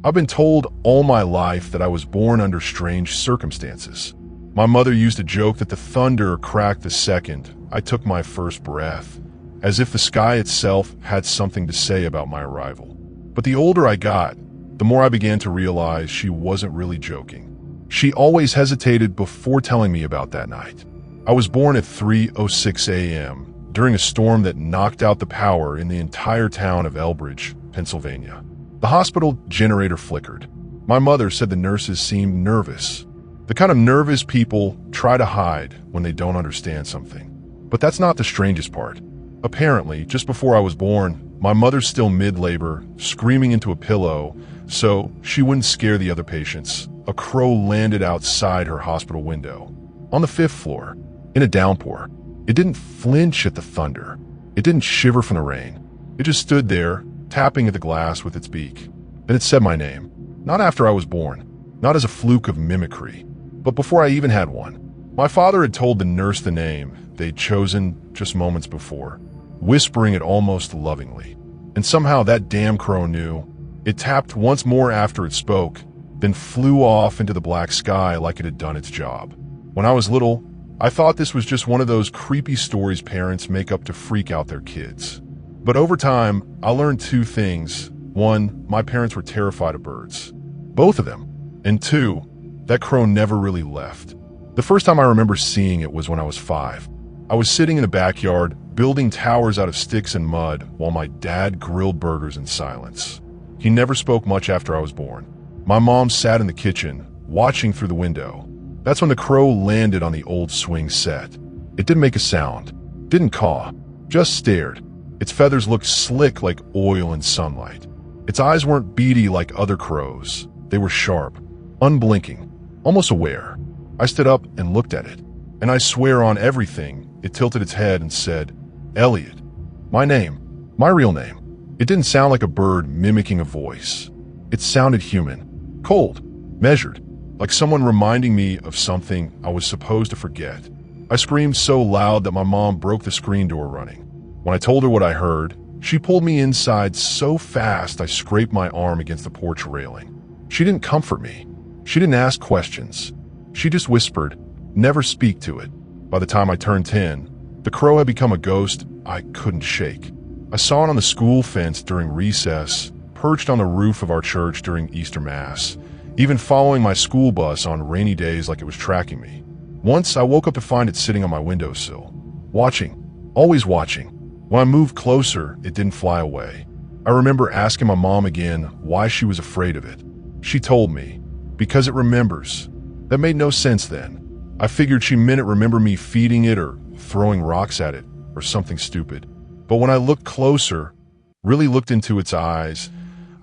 I've been told all my life that I was born under strange circumstances. My mother used to joke that the thunder cracked the second I took my first breath, as if the sky itself had something to say about my arrival. But the older I got, the more I began to realize she wasn't really joking. She always hesitated before telling me about that night. I was born at 3:06 a.m. during a storm that knocked out the power in the entire town of Elbridge, Pennsylvania. The hospital generator flickered. My mother said the nurses seemed nervous. The kind of nervous people try to hide when they don't understand something. But that's not the strangest part. Apparently, just before I was born, my mother's still mid-labor, screaming into a pillow, so she wouldn't scare the other patients. A crow landed outside her hospital window, on the 5th floor, in a downpour. It didn't flinch at the thunder. It didn't shiver from the rain. It just stood there, tapping at the glass with its beak. Then it said my name, not after I was born, not as a fluke of mimicry, but before I even had one. My father had told the nurse the name they'd chosen just moments before, whispering it almost lovingly. And somehow that damn crow knew. It tapped once more after it spoke, then flew off into the black sky like it had done its job. When I was little, I thought this was just one of those creepy stories parents make up to freak out their kids. But over time, I learned two things. One, my parents were terrified of birds. Both of them. And two, that crow never really left. The first time I remember seeing it was when I was 5. I was sitting in the backyard, building towers out of sticks and mud while my dad grilled burgers in silence. He never spoke much after I was born. My mom sat in the kitchen, watching through the window. That's when the crow landed on the old swing set. It didn't make a sound, didn't caw, just stared. Its feathers looked slick like oil in sunlight. Its eyes weren't beady like other crows. They were sharp, unblinking, almost aware. I stood up and looked at it, and I swear on everything, it tilted its head and said, "Elliot." My name, my real name. It didn't sound like a bird mimicking a voice. It sounded human, cold, measured, like someone reminding me of something I was supposed to forget. I screamed so loud that my mom broke the screen door running. When I told her what I heard, she pulled me inside so fast I scraped my arm against the porch railing. She didn't comfort me. She didn't ask questions. She just whispered, "Never speak to it." By the time I turned 10, the crow had become a ghost I couldn't shake. I saw it on the school fence during recess, perched on the roof of our church during Easter Mass, even following my school bus on rainy days like it was tracking me. Once I woke up to find it sitting on my windowsill, watching, always watching. When I moved closer, it didn't fly away. I remember asking my mom again why she was afraid of it. She told me, because it remembers. That made no sense then. I figured she meant it remember me feeding it or throwing rocks at it or something stupid. But when I looked closer, really looked into its eyes,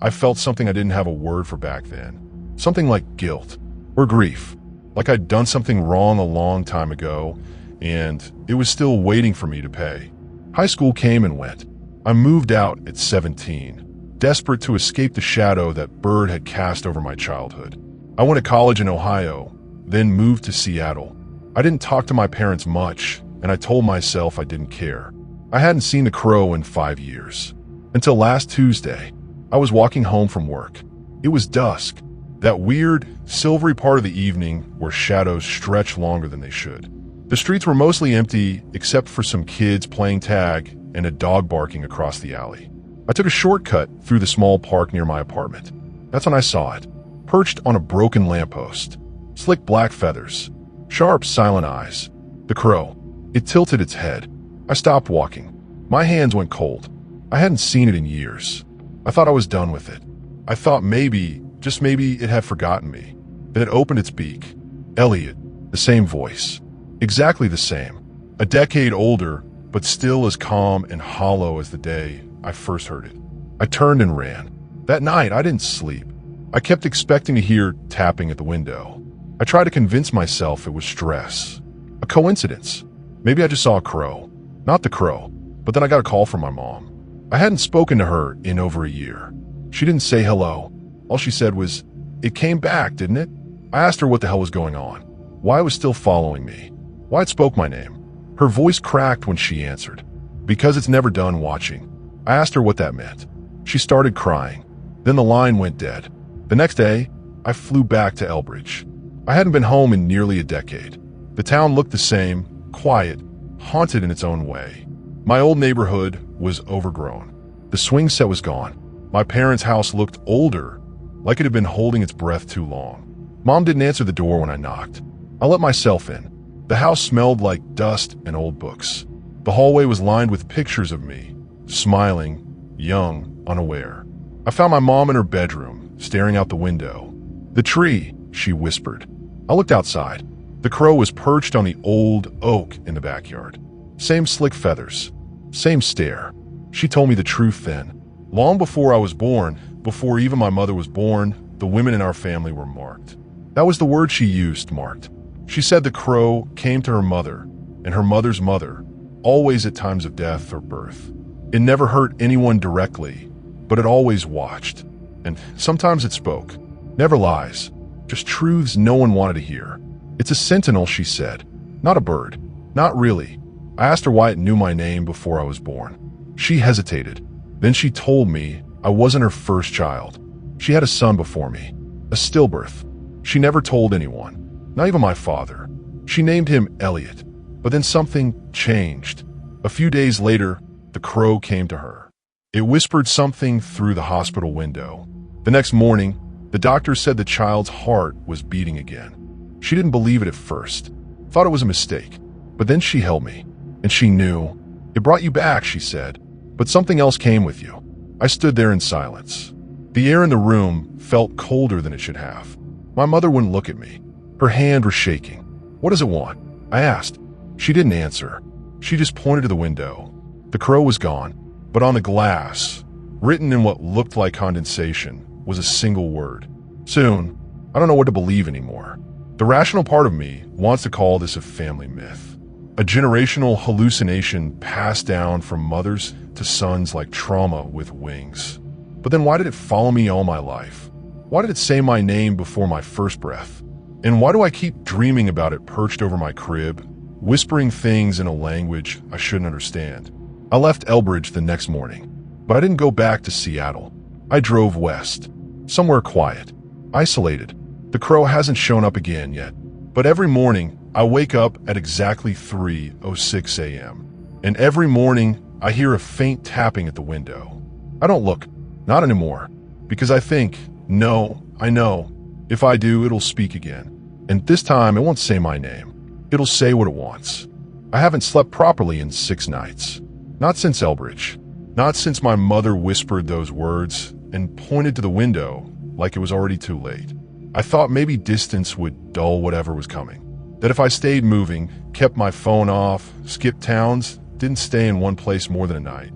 I felt something I didn't have a word for back then. Something like guilt or grief, like I'd done something wrong a long time ago, and it was still waiting for me to pay. High school came and went. I moved out at 17, desperate to escape the shadow that bird had cast over my childhood. I went to college in Ohio, then moved to Seattle. I didn't talk to my parents much, and I told myself I didn't care. I hadn't seen the crow in 5 years. Until last Tuesday, I was walking home from work. It was dusk, that weird, silvery part of the evening where shadows stretch longer than they should. The streets were mostly empty except for some kids playing tag and a dog barking across the alley. I took a shortcut through the small park near my apartment. That's when I saw it, perched on a broken lamppost. Slick black feathers, sharp, silent eyes. The crow. It tilted its head. I stopped walking. My hands went cold. I hadn't seen it in years. I thought I was done with it. I thought maybe, just maybe, it had forgotten me. Then it opened its beak. Elliot. The same voice. Exactly the same. A decade older, but still as calm and hollow as the day I first heard it. I turned and ran. That night, I didn't sleep. I kept expecting to hear tapping at the window. I tried to convince myself it was stress. A coincidence. Maybe I just saw a crow. Not the crow. But then I got a call from my mom. I hadn't spoken to her in over a year. She didn't say hello. All she said was, "It came back, didn't it?" I asked her what the hell was going on. Why it was still following me. Why it spoke my name. Her voice cracked when she answered. Because it's never done watching. I asked her what that meant. She started crying. Then the line went dead. The next day, I flew back to Elbridge. I hadn't been home in nearly a decade. The town looked the same, quiet, haunted in its own way. My old neighborhood was overgrown. The swing set was gone. My parents' house looked older, like it had been holding its breath too long. Mom didn't answer the door when I knocked. I let myself in. The house smelled like dust and old books. The hallway was lined with pictures of me, smiling, young, unaware. I found my mom in her bedroom, staring out the window. "The tree," she whispered. I looked outside. The crow was perched on the old oak in the backyard. Same slick feathers, same stare. She told me the truth then. Long before I was born, before even my mother was born, the women in our family were marked. That was the word she used, marked. She said the crow came to her mother, and her mother's mother, always at times of death or birth. It never hurt anyone directly, but it always watched. And sometimes it spoke. Never lies, just truths no one wanted to hear. "It's a sentinel," she said. "Not a bird." "Not really." I asked her why it knew my name before I was born. She hesitated. Then she told me I wasn't her first child. She had a son before me, a stillbirth. She never told anyone, not even my father. She named him Elliot, but then something changed. A few days later, the crow came to her. It whispered something through the hospital window. The next morning, the doctor said the child's heart was beating again. She didn't believe it at first, thought it was a mistake. But then she held me, and she knew. "It brought you back," she said, "but something else came with you." I stood there in silence. The air in the room felt colder than it should have. My mother wouldn't look at me. Her hand was shaking. "What does it want?" I asked. She didn't answer. She just pointed to the window. The crow was gone, but on the glass, written in what looked like condensation, was a single word. Soon, I don't know what to believe anymore. The rational part of me wants to call this a family myth, a generational hallucination passed down from mothers to sons like trauma with wings. But then why did it follow me all my life? Why did it say my name before my first breath? And why do I keep dreaming about it perched over my crib, whispering things in a language I shouldn't understand? I left Elbridge the next morning, but I didn't go back to Seattle. I drove west, somewhere quiet, isolated. The crow hasn't shown up again yet, but every morning I wake up at exactly 3:06 a.m. And every morning I hear a faint tapping at the window. I don't look, not anymore, because I think, no, I know, if I do, it'll speak again. And this time it won't say my name. It'll say what it wants. I haven't slept properly in 6 nights. Not since Elbridge. Not since my mother whispered those words and pointed to the window like it was already too late. I thought maybe distance would dull whatever was coming. That if I stayed moving, kept my phone off, skipped towns, didn't stay in one place more than a night,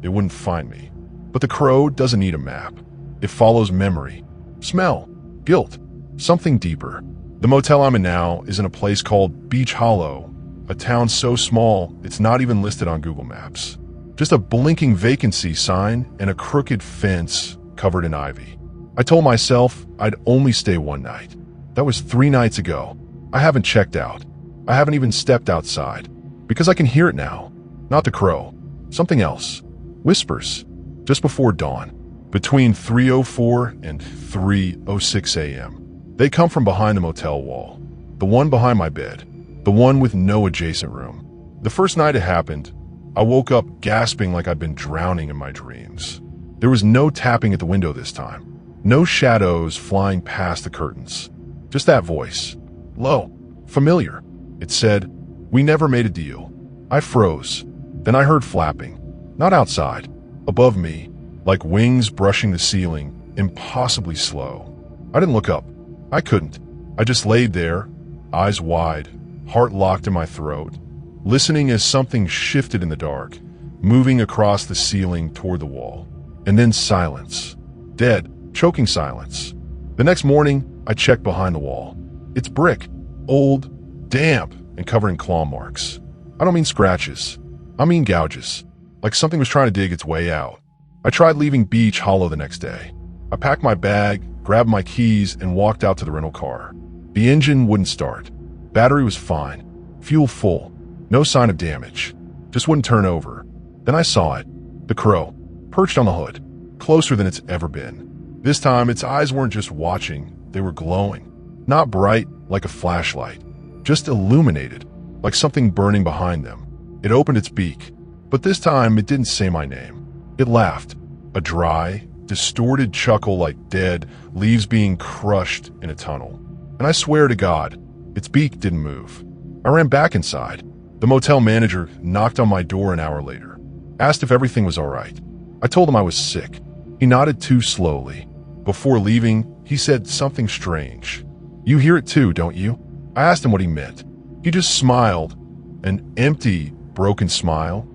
it wouldn't find me. But the crow doesn't need a map. It follows memory, smell, guilt, something deeper. The motel I'm in now is in a place called Beach Hollow, a town so small it's not even listed on Google Maps. Just a blinking vacancy sign and a crooked fence covered in ivy. I told myself I'd only stay one night. That was 3 nights ago. I haven't checked out. I haven't even stepped outside. Because I can hear it now. Not the crow. Something else. Whispers. Just before dawn. Between 3:04 and 3:06 a.m. They come from behind the motel wall. The one behind my bed. The one with no adjacent room. The first night it happened, I woke up gasping like I'd been drowning in my dreams. There was no tapping at the window this time. No shadows flying past the curtains. Just that voice. Low. Familiar. It said, "We never made a deal." I froze. Then I heard flapping. Not outside. Above me. Like wings brushing the ceiling. Impossibly slow. I didn't look up. I couldn't. I just laid there, eyes wide, heart locked in my throat, listening as something shifted in the dark, moving across the ceiling toward the wall. And then silence. Dead. Choking silence. The next morning, I checked behind the wall. It's brick, old, damp, and covered in claw marks. I don't mean scratches. I mean gouges, like something was trying to dig its way out. I tried leaving Beach Hollow the next day. I packed my bag, grabbed my keys, and walked out to the rental car. The engine wouldn't start. Battery was fine. Fuel full. No sign of damage. Just wouldn't turn over. Then I saw it. The crow, perched on the hood, closer than it's ever been. This time, its eyes weren't just watching, they were glowing. Not bright, like a flashlight, just illuminated, like something burning behind them. It opened its beak, but this time it didn't say my name. It laughed, a dry, distorted chuckle like dead leaves being crushed in a tunnel. And I swear to God, its beak didn't move. I ran back inside. The motel manager knocked on my door an hour later, asked if everything was all right. I told him I was sick. He nodded too slowly. Before leaving, he said something strange. "You hear it too, don't you?" I asked him what he meant. He just smiled, an empty, broken smile,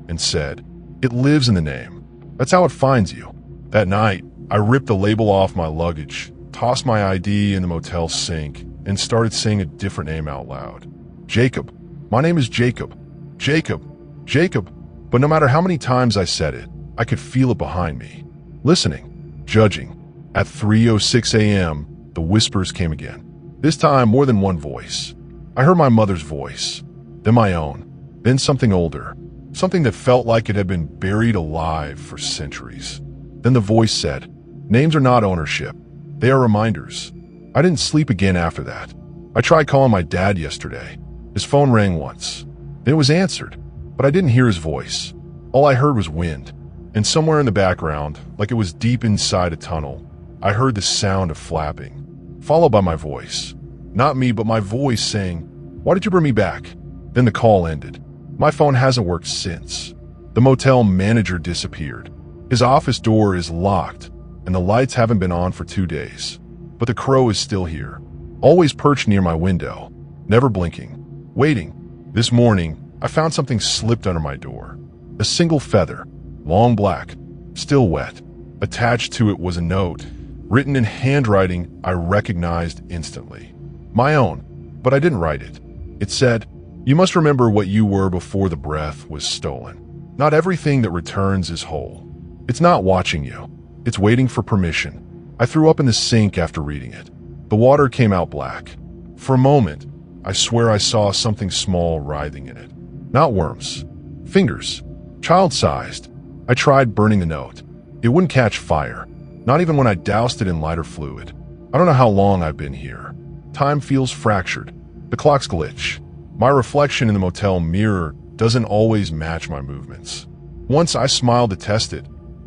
and said, "It lives in the name. That's how it finds you." That night, I ripped the label off my luggage, tossed my ID in the motel sink, and started saying a different name out loud. Jacob. My name is Jacob. Jacob. Jacob. But no matter how many times I said it, I could feel it behind me. Listening. Judging. At 3:06 a.m., the whispers came again. This time, more than one voice. I heard my mother's voice, then my own, then something older, something that felt like it had been buried alive for centuries. Then the voice said, "Names are not ownership. They are reminders." I didn't sleep again after that. I tried calling my dad yesterday. His phone rang once. Then it was answered, but I didn't hear his voice. All I heard was wind. And somewhere in the background, like it was deep inside a tunnel, I heard the sound of flapping, followed by my voice. Not me, but my voice saying, "Why did you bring me back?" Then the call ended. My phone hasn't worked since. The motel manager disappeared. His office door is locked, and the lights haven't been on for 2 days. But the crow is still here, always perched near my window, never blinking, waiting. This morning, I found something slipped under my door. A single feather, long black, still wet. Attached to it was a note, written in handwriting I recognized instantly. My own, but I didn't write it. It said, "You must remember what you were before the breath was stolen. Not everything that returns is whole. It's not watching you. It's waiting for permission." I threw up in the sink after reading it. The water came out black. For a moment, I swear I saw something small writhing in it. Not worms. Fingers. Child-sized. I tried burning the note. It wouldn't catch fire, not even when I doused it in lighter fluid. I don't know how long I've been here. Time feels fractured. The clocks glitch. My reflection in the motel mirror doesn't always match my movements. Once I smiled to test it,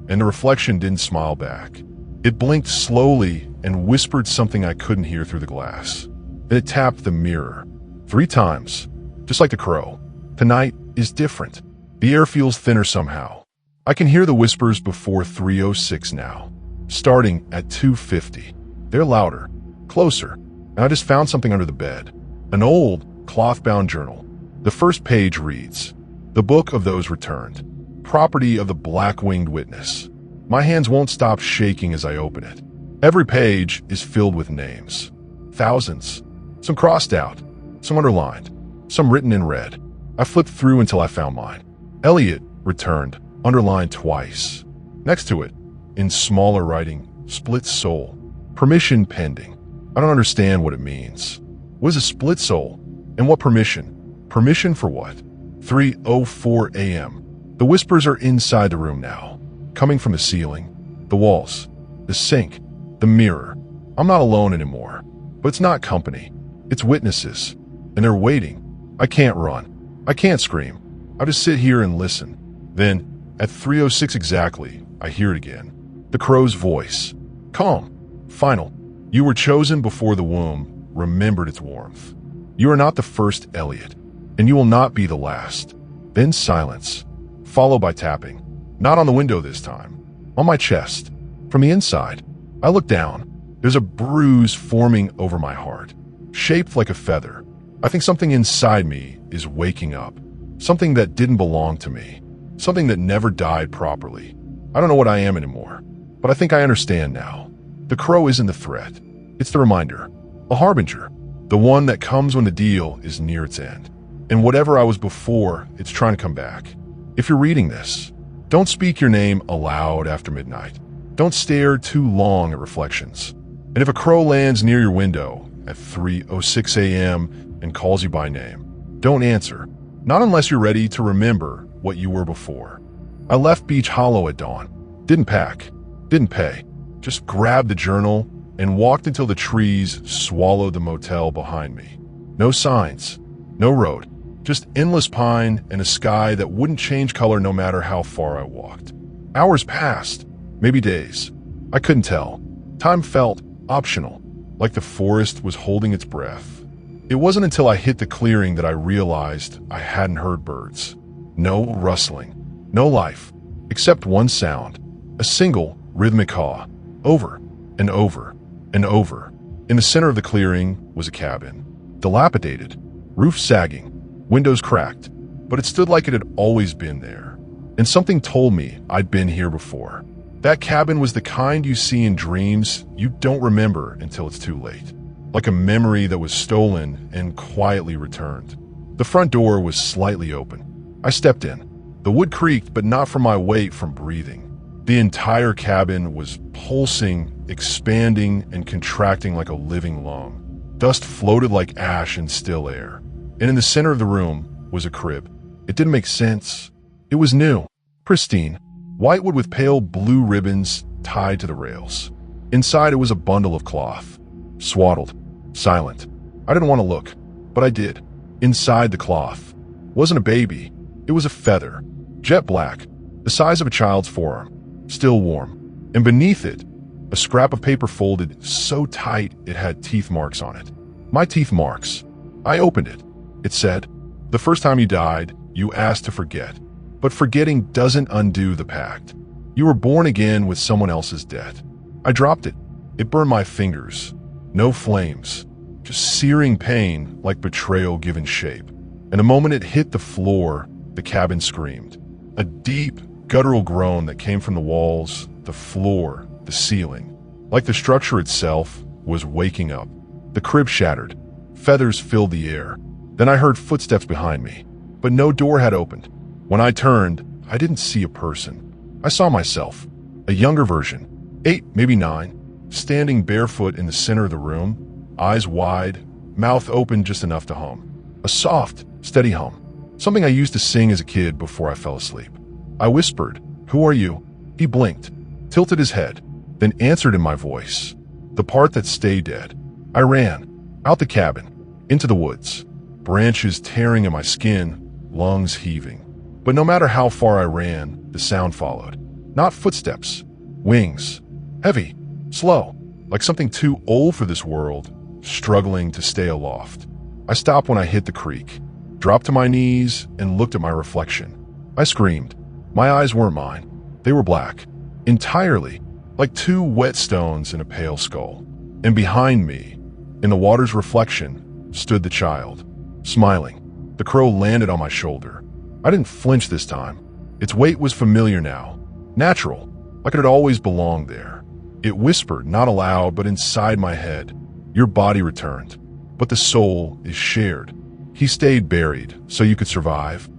and the reflection didn't smile back. It blinked slowly and whispered something I couldn't hear through the glass. Then it tapped the mirror 3 times, just like the crow. Tonight is different. The air feels thinner somehow. I can hear the whispers before 3:06 now, starting at 2:50. They're louder, closer, and I just found something under the bed. An old, cloth-bound journal. The first page reads, "The Book of Those Returned, property of the Black-Winged Witness." My hands won't stop shaking as I open it. Every page is filled with names. Thousands. Some crossed out, some underlined, some written in red. I flipped through until I found mine. Elliot returned, underlined twice. Next to it, in smaller writing, split soul. Permission pending. I don't understand what it means. What is a split soul? And what permission? Permission for what? 3:04 a.m. The whispers are inside the room now, coming from the ceiling, the walls, the sink, the mirror. I'm not alone anymore, but it's not company. It's witnesses, and they're waiting. I can't run. I can't scream. I just sit here and listen. Then, at 3:06 exactly, I hear it again. The crow's voice. Calm. Final. You were chosen before the womb remembered its warmth. You are not the first, Elliot, and you will not be the last. Then silence, followed by tapping. Not on the window this time. On my chest. From the inside. I look down. There's a bruise forming over my heart, shaped like a feather. I think something inside me is waking up. Something that didn't belong to me. Something that never died properly. I don't know what I am anymore, but I think I understand now. The crow isn't the threat. It's the reminder. A harbinger. The one that comes when the deal is near its end. And whatever I was before, it's trying to come back. If you're reading this, don't speak your name aloud after midnight. Don't stare too long at reflections. And if a crow lands near your window at 3:06 a.m. and calls you by name, don't answer. Not unless you're ready to remember what you were before. I left Beach Hollow at dawn. Didn't pack. Didn't pay. just grabbed the journal and walked until the trees swallowed the motel behind me. No signs, no road, just endless pine and a sky that wouldn't change color no matter how far I walked. Hours passed, maybe days. I couldn't tell. Time felt optional, like the forest was holding its breath. It wasn't until I hit the clearing that I realized I hadn't heard birds. No rustling, no life, except one sound, a single rhythmic caw, over and over and over. In the center of the clearing was a cabin, dilapidated, roof sagging, windows cracked, but it stood like it had always been there. And something told me I'd been here before. That cabin was the kind you see in dreams you don't remember until it's too late. Like a memory that was stolen and quietly returned. The front door was slightly open. I stepped in. The wood creaked, but not from my weight from breathing. The entire cabin was pulsing, expanding, and contracting like a living lung. Dust floated like ash in still air. And in the center of the room was a crib. It didn't make sense. It was new, pristine, whitewood with pale blue ribbons tied to the rails. Inside it was a bundle of cloth, swaddled, silent. I didn't want to look, but I did. Inside the cloth wasn't a baby. It was a feather, jet black, the size of a child's forearm, still warm. And beneath it, a scrap of paper folded so tight it had teeth marks on it. My teeth marks. I opened it. It said, "The first time you died, you asked to forget. But forgetting doesn't undo the pact. You were born again with someone else's debt." I dropped it. It burned my fingers. No flames, just searing pain like betrayal given shape. And the moment it hit the floor, the cabin screamed. A deep, guttural groan that came from the walls, the floor, the ceiling. Like the structure itself was waking up. The crib shattered. Feathers filled the air. Then I heard footsteps behind me, but no door had opened. When I turned, I didn't see a person. I saw myself, a younger version, 8, maybe 9, standing barefoot in the center of the room, eyes wide, mouth open just enough to hum. A soft, steady hum, something I used to sing as a kid before I fell asleep. I whispered, "Who are you?" He blinked, tilted his head, then answered in my voice, the part that stayed dead. I ran, out the cabin, into the woods, branches tearing at my skin, lungs heaving. But no matter how far I ran, the sound followed. Not footsteps, wings, heavy, slow, like something too old for this world, struggling to stay aloft. I stopped when I hit the creek, dropped to my knees, and looked at my reflection. I screamed. My eyes weren't mine. They were black, entirely, like 2 wet stones in a pale skull. And behind me, in the water's reflection, stood the child, smiling. The crow landed on my shoulder. I didn't flinch this time. Its weight was familiar now, natural, like it had always belonged there. It whispered, not aloud, but inside my head, "Your body returned, but the soul is shared. He stayed buried, so you could survive."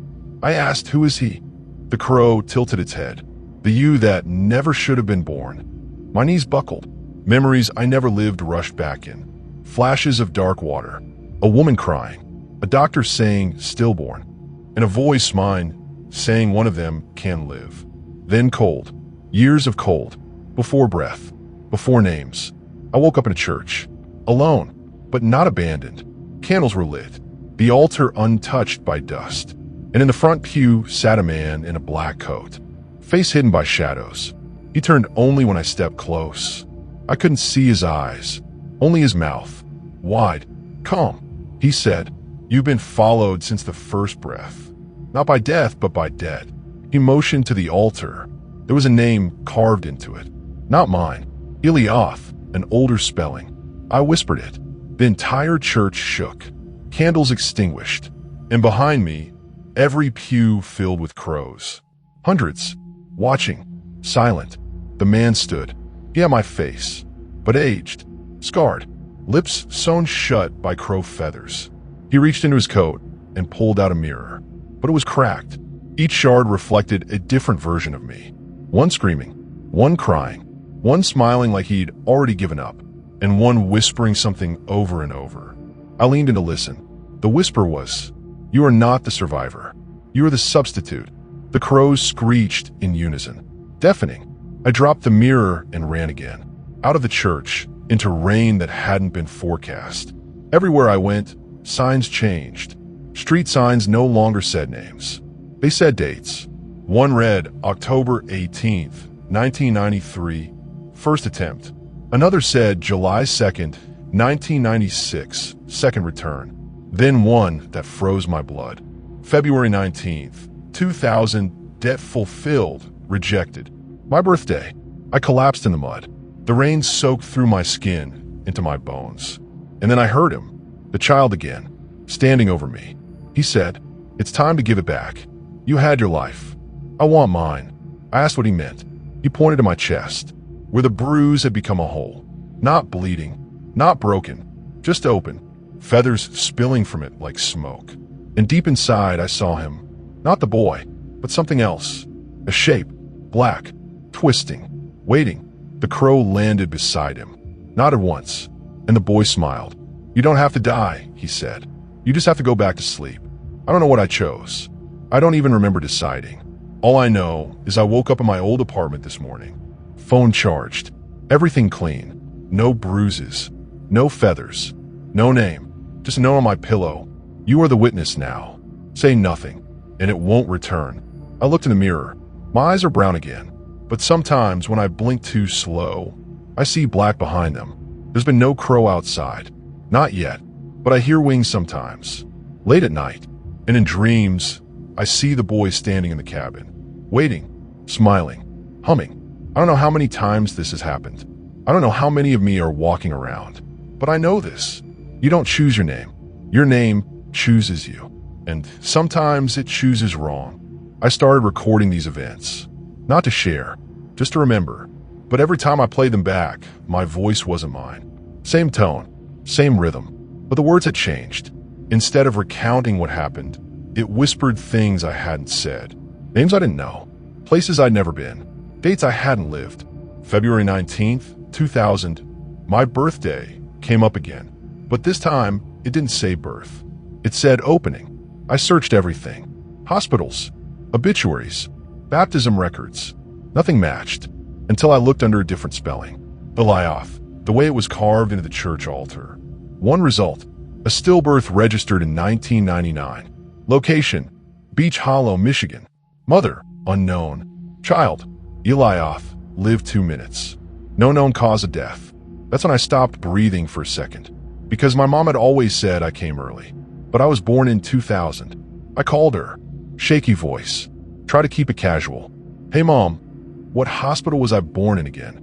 I asked, "Who is he?" The crow tilted its head. "The you that never should have been born." My knees buckled. Memories I never lived rushed back in. Flashes of dark water, a woman crying, a doctor saying stillborn, and a voice mine saying one of them can live. Then cold, years of cold, before breath, before names. I woke up in a church, alone, but not abandoned. Candles were lit, the altar untouched by dust, and in the front pew sat a man in a black coat, face hidden by shadows. He turned only when I stepped close. I couldn't see his eyes, only his mouth, wide, calm. He said, "You've been followed since the first breath. Not by death, but by dead." He motioned to the altar. There was a name carved into it. Not mine. Ilioth, an older spelling. I whispered it. The entire church shook. Candles extinguished. And behind me, every pew filled with crows. Hundreds. Watching. Silent. The man stood. He had my face. But aged. Scarred. Lips sewn shut by crow feathers. He reached into his coat and pulled out a mirror. But it was cracked. Each shard reflected a different version of me. One screaming, one crying, one smiling like he'd already given up, and one whispering something over and over. I leaned in to listen. The whisper was, "You are not the survivor. You are the substitute." The crows screeched in unison. Deafening. I dropped the mirror and ran again. out of the church, into rain that hadn't been forecast. Everywhere I went, signs changed. Street signs no longer said names. They said dates. One read October 18th, 1993, first attempt. Another said July 2nd, 1996, second return. Then one that froze my blood. February 19th, 2000, debt fulfilled, rejected. My birthday. I collapsed in the mud. The rain soaked through my skin, into my bones. And then I heard him, the child again, standing over me. He said, "It's time to give it back. You had your life. I want mine." I asked what he meant. He pointed to my chest, where the bruise had become a hole. Not bleeding, not broken, just open, feathers spilling from it like smoke. And deep inside I saw him, not the boy, but something else. A shape, black, twisting, waiting. The crow landed beside him, nodded once, and the boy smiled. "You don't have to die," he said. "You just have to go back to sleep." I don't know what I chose. I don't even remember deciding. All I know is I woke up in my old apartment this morning. Phone charged. Everything clean. No bruises. No feathers. No name. Just a note on my pillow. "You are the witness now. Say nothing, and it won't return." I looked in the mirror. My eyes are brown again. But sometimes when I blink too slow, I see black behind them. There's been no crow outside. Not yet. But I hear wings sometimes. Late at night. And in dreams, I see the boy standing in the cabin. Waiting. Smiling. Humming. I don't know how many times this has happened. I don't know how many of me are walking around. But I know this. You don't choose your name. Your name chooses you. And sometimes it chooses wrong. I started recording these events. Not to share, just to remember. But every time I played them back, my voice wasn't mine. Same tone, same rhythm. But the words had changed. Instead of recounting what happened, it whispered things I hadn't said. Names I didn't know. Places I'd never been. Dates I hadn't lived. February 19th, 2000. My birthday came up again. But this time, it didn't say birth. It said opening. I searched everything. Hospitals. Obituaries. Baptism records. Nothing matched, until I looked under a different spelling. Eliath, the way it was carved into the church altar. One result, a stillbirth registered in 1999. Location, Beach Hollow, Michigan. Mother, unknown. Child, Eliath, lived 2 minutes. No known cause of death. That's when I stopped breathing for a second, because my mom had always said I came early. But I was born in 2000. I called her, shaky voice. Try to keep it casual. "Hey mom, what hospital was I born in again?"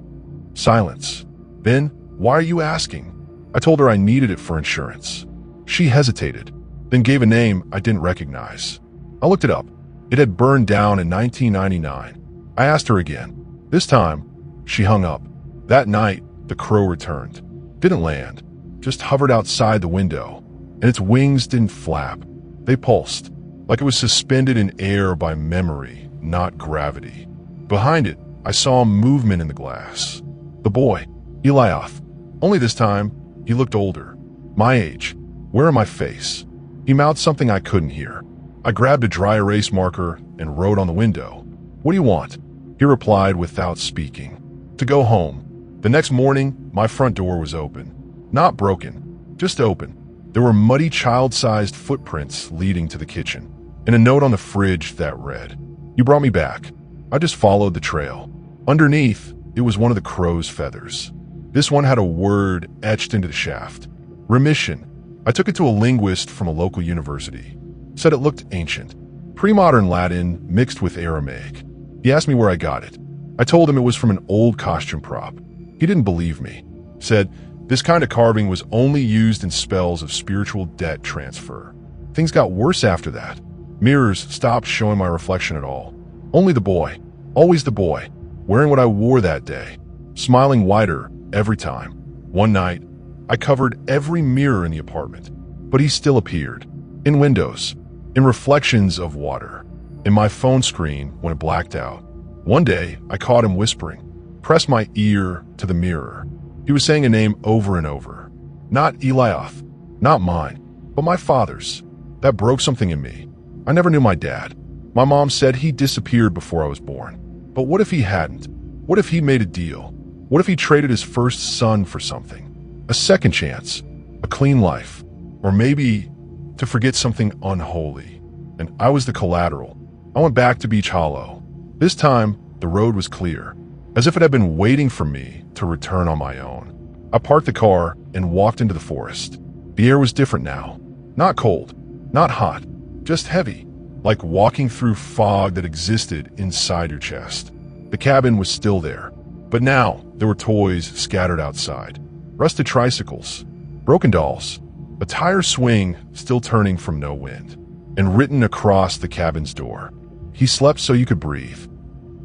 Silence. Then, "Why are you asking?" I told her I needed it for insurance. She hesitated, then gave a name I didn't recognize. I looked it up. It had burned down in 1999. I asked her again. This time, she hung up. That night, the crow returned. Didn't land, just hovered outside the window, and its wings didn't flap. They pulsed, like it was suspended in air by memory, not gravity. Behind it, I saw movement in the glass. The boy, Eliath. Only this time, he looked older. My age, wearing my face. He mouthed something I couldn't hear. I grabbed a dry erase marker and wrote on the window. "What do you want?" He replied without speaking. "To go home." The next morning, my front door was open. Not broken, just open. There were muddy child-sized footprints leading to the kitchen, and a note on the fridge that read, "You brought me back." I just followed the trail. Underneath, it was one of the crow's feathers. This one had a word etched into the shaft. Remission. I took it to a linguist from a local university. Said it looked ancient. Pre-modern Latin mixed with Aramaic. He asked me where I got it. I told him it was from an old costume prop. He didn't believe me. Said this kind of carving was only used in spells of spiritual debt transfer. Things got worse after that. Mirrors stopped showing my reflection at all. Only the boy, always the boy, wearing what I wore that day, smiling wider every time. One night, I covered every mirror in the apartment, but he still appeared. In windows, in reflections of water, in my phone screen when it blacked out. One day, I caught him whispering, pressed my ear to the mirror. He was saying a name over and over. Not Eliath, not mine, but my father's. That broke something in me. I never knew my dad. My mom said he disappeared before I was born. But what if he hadn't? What if he made a deal? What if he traded his first son for something? A second chance, a clean life, or maybe to forget something unholy. And I was the collateral. I went back to Beach Hollow. This time, the road was clear, as if it had been waiting for me to return on my own. I parked the car and walked into the forest. The air was different now. Not cold, not hot, just heavy, like walking through fog that existed inside your chest. The cabin was still there, but now there were toys scattered outside. Rusted tricycles, broken dolls, a tire swing still turning from no wind, and written across the cabin's door, "He slept so you could breathe."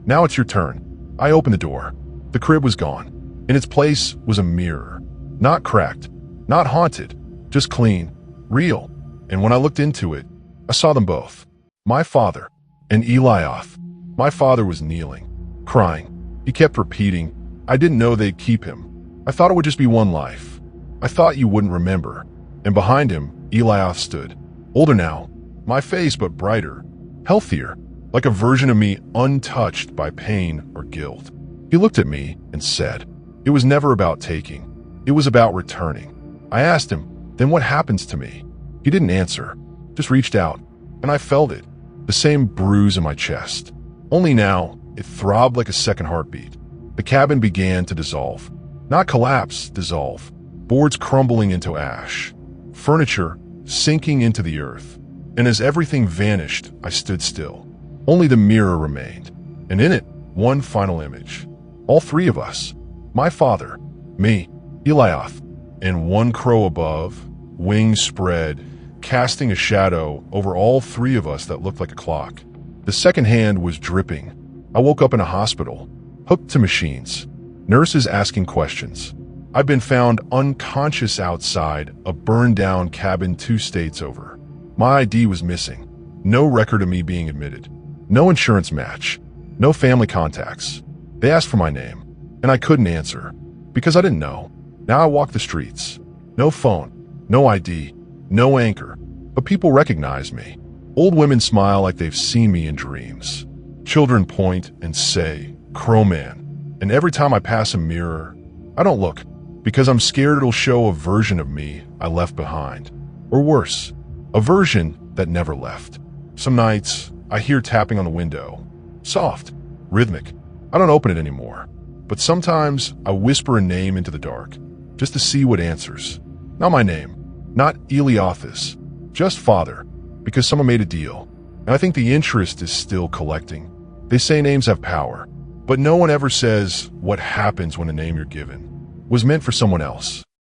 Now it's your turn. I opened the door. The crib was gone. In its place was a mirror. Not cracked, not haunted, just clean, real. And when I looked into it, I saw them both. My father and Elioth. My father was kneeling, crying. He kept repeating, "I didn't know they'd keep him. I thought it would just be one life. I thought you wouldn't remember." And behind him, Elioth stood. Older now, my face but brighter, healthier, like a version of me untouched by pain or guilt. He looked at me and said, "It was never about taking. It was about returning." I asked him, "Then what happens to me?" He didn't answer, just reached out, and I felt it, the same bruise in my chest. Only now, it throbbed like a second heartbeat. The cabin began to dissolve. Not collapse, dissolve. Boards crumbling into ash. Furniture sinking into the earth. And as everything vanished, I stood still. Only the mirror remained, and in it, one final image. All three of us. My father, me, Elioth, and one crow above, wings spread, casting a shadow over all three of us that looked like a clock. The second hand was dripping. I woke up in a hospital, hooked to machines, nurses asking questions. I'd been found unconscious outside a burned-down cabin 2 states over. My ID was missing. No record of me being admitted. No insurance match. No family contacts. They asked for my name, and I couldn't answer, because I didn't know. Now I walk the streets. No phone, no ID, no anchor, but people recognize me. Old women smile like they've seen me in dreams. Children point and say, "Crowman." And every time I pass a mirror, I don't look, because I'm scared it'll show a version of me I left behind. Or worse, a version that never left. Some nights, I hear tapping on the window. Soft, rhythmic. I don't open it anymore. But sometimes I whisper a name into the dark, just to see what answers. Not my name, not Eliothus, just father, because someone made a deal. And I think the interest is still collecting. They say names have power, but no one ever says what happens when the name you're given was meant for someone else.